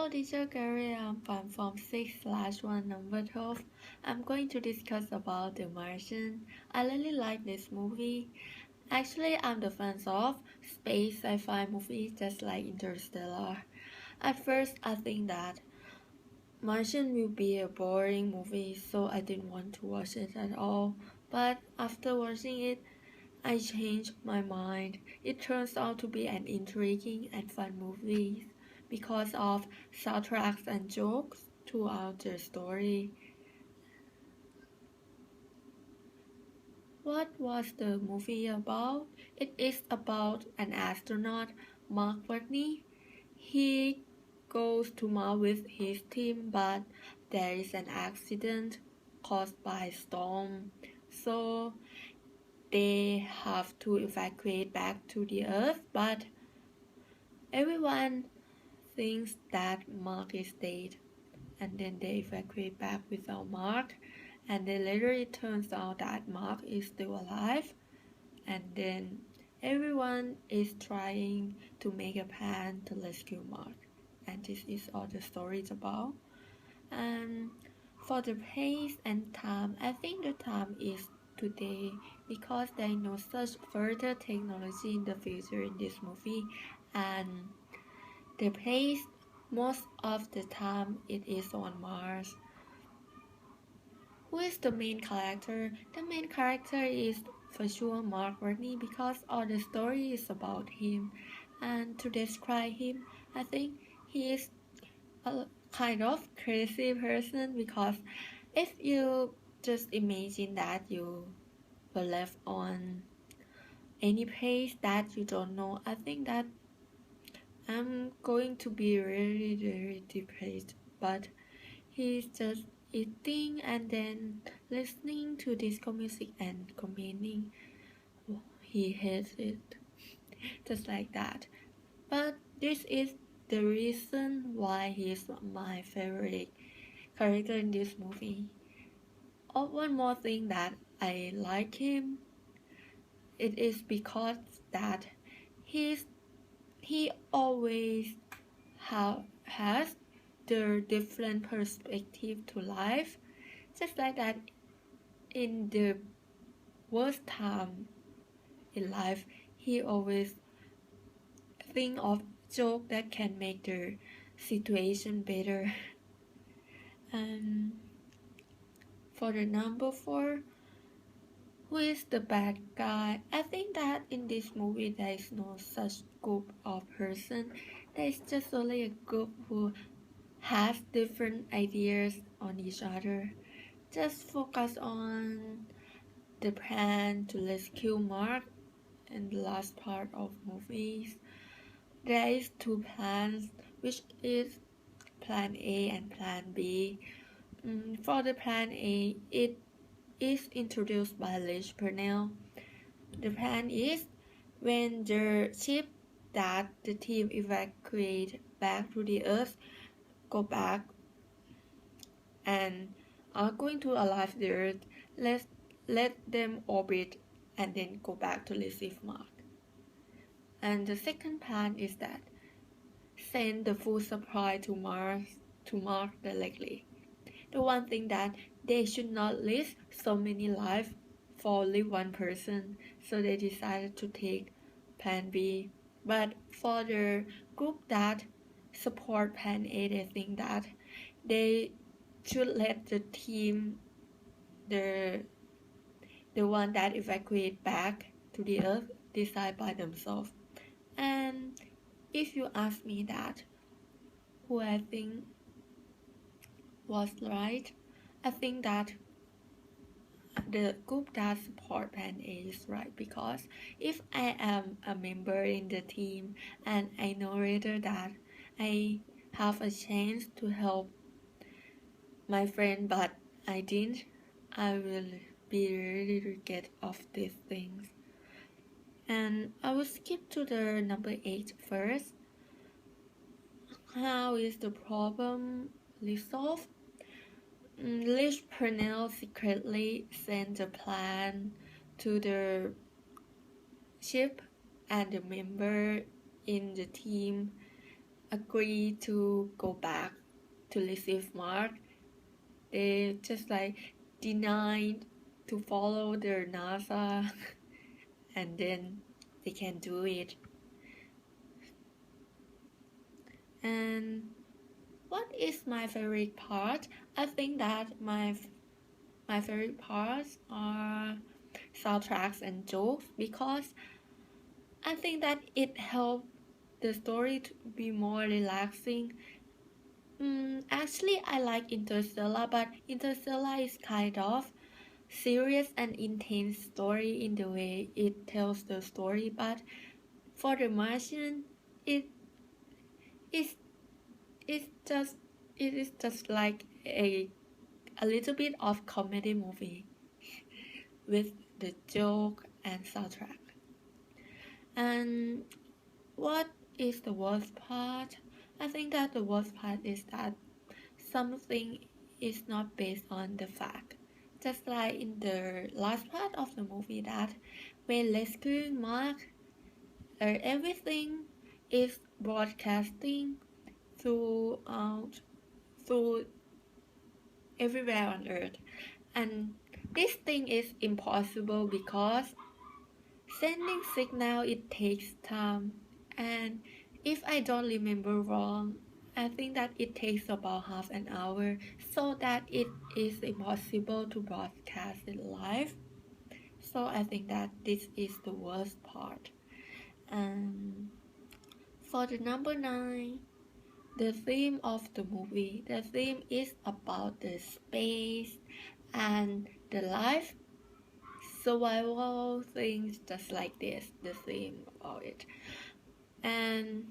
Hello, teacher Gary. I'm from 6/1, number 12. I'm going to discuss about The Martian. I really like this movie. Actually, I'm the fan of space sci-fi movies just like Interstellar. At first, I think that Martian will be a boring movie, so I didn't want to watch it at all. But after watching it, I changed my mind. It turns out to be an intriguing and fun movie because of soundtracks and jokes throughout the story. What was the movie about? It is about an astronaut, Mark Watney. He goes to Mars with his team, but there is an accident caused by a storm. So they have to evacuate back to the Earth, but everyone thinks that Mark is dead, and then they evacuate back without Mark, and then later it turns out that Mark is still alive, and then everyone is trying to make a plan to rescue Mark, and this is all the story is about. And for the pace and time, I think the time is today because there is no such further technology in the future in this movie, and the place, most of the time, it is on Mars. Who is the main character? The main character is for sure Mark Watney because all the story is about him. And to describe him, I think he is a kind of crazy person because if you just imagine that you were left on any place that you don't know, I think that I'm going to be really, really depressed. But he's just eating and then listening to disco music and complaining he hates it, just like that. But this is the reason why he's my favorite character in this movie. Oh, one more thing that I like him, it is because that he's he always has the different perspective to life, just like that in the worst time in life he always think of joke that can make the situation better. And for the number 4, who is the bad guy? I think that in this movie there is no such group of person. There is just only a group who has different ideas on each other. Just focus on the plan to rescue Mark in the last part of movies. There is two plans, which is Plan A and Plan B. For the Plan A, it is introduced by Liz Purnell. The plan is when the ship that the team evacuate back to the Earth go back and are going to alive the Earth, let them orbit and then go back to receive Mark. And the second plan is that send the food supply to Mark directly. The one thing that they should not lose so many lives for only one person, so they decided to take plan B. But for the group that support plan A, they think that they should let the team, the one that evacuate back to the Earth, decide by themselves. And if you ask me that, who I think was right, I think that the group that support Plan A is right because if I am a member in the team and I know later that I have a chance to help my friend but I didn't, I will be really regret of these things. And I will skip to the number 8 first. How is the problem resolved? Liz Purnell secretly sent a plan to the ship and the member in the team agree to go back to receive Mark. They just like denied to follow their NASA and then they can do it. And what is my favorite part? I think that my favorite parts are soundtracks and jokes because I think that it helps the story to be more relaxing. Actually, I like Interstellar, but Interstellar is kind of serious and intense story in the way it tells the story. But for The Martian, it is it's just it is just like a little bit of comedy movie with the joke and soundtrack. And what is the worst part? I think that the worst part is that something is not based on the fact. Just like in the last part of the movie that when rescuing Mark, everything is broadcasting throughout through everywhere on earth. And this thing is impossible because sending signal it takes time, and if I don't remember wrong, I think that it takes about half an hour, so that it is impossible to broadcast it live. So I think that this is the worst part. And for the number 9, the theme of the movie, the theme is about the space and the life survival things just like this, the theme about it. And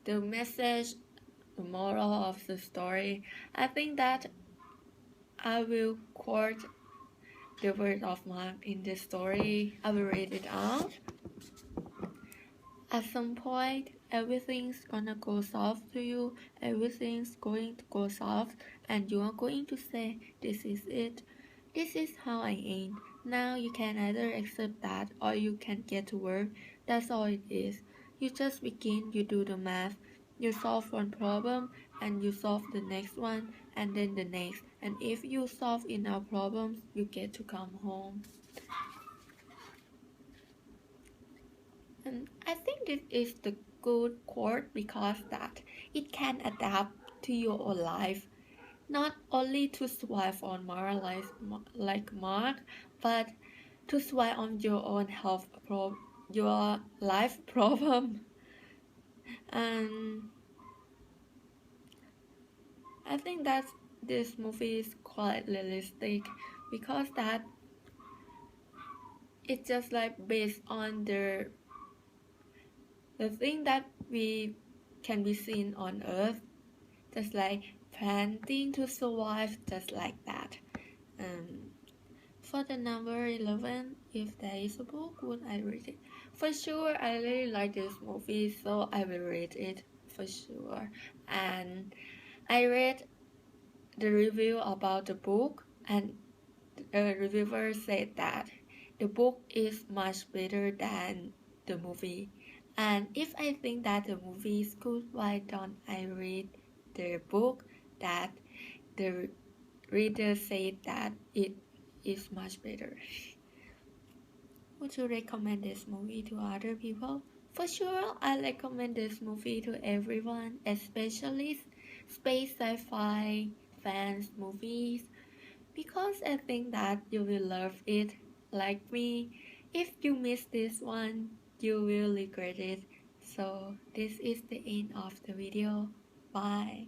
the message, the moral of the story, I think that I will quote the word of Mark in this story. I will read it out. At some point, everything's gonna go soft to you, everything's going to go soft, and you are going to say, this is it. This is how I aim. Now you can either accept that or you can get to work. That's all it is. You just begin, you do the math, you solve one problem, and you solve the next one, and then the next. And if you solve enough problems, you get to come home. And I think this is the good quote because that it can adapt to your own life, not only to survive on Mars like Mark, but to survive on your own your life problem. And I think that this movie is quite realistic because that it's just like based on the thing that we can be seen on Earth, just like planting to survive, just like that. For the number 11, if there is a book, would I read it? For sure, I really like this movie, so I will read it for sure. And I read the review about the book, and the reviewer said that the book is much better than the movie. And if I think that the movie is good, why don't I read the book that the reader said that it is much better? Would you recommend this movie to other people? For sure, I recommend this movie to everyone, especially space sci-fi fans movies, because I think that you will love it like me. If you miss this one, you will regret it. So this is the end of the video. Bye.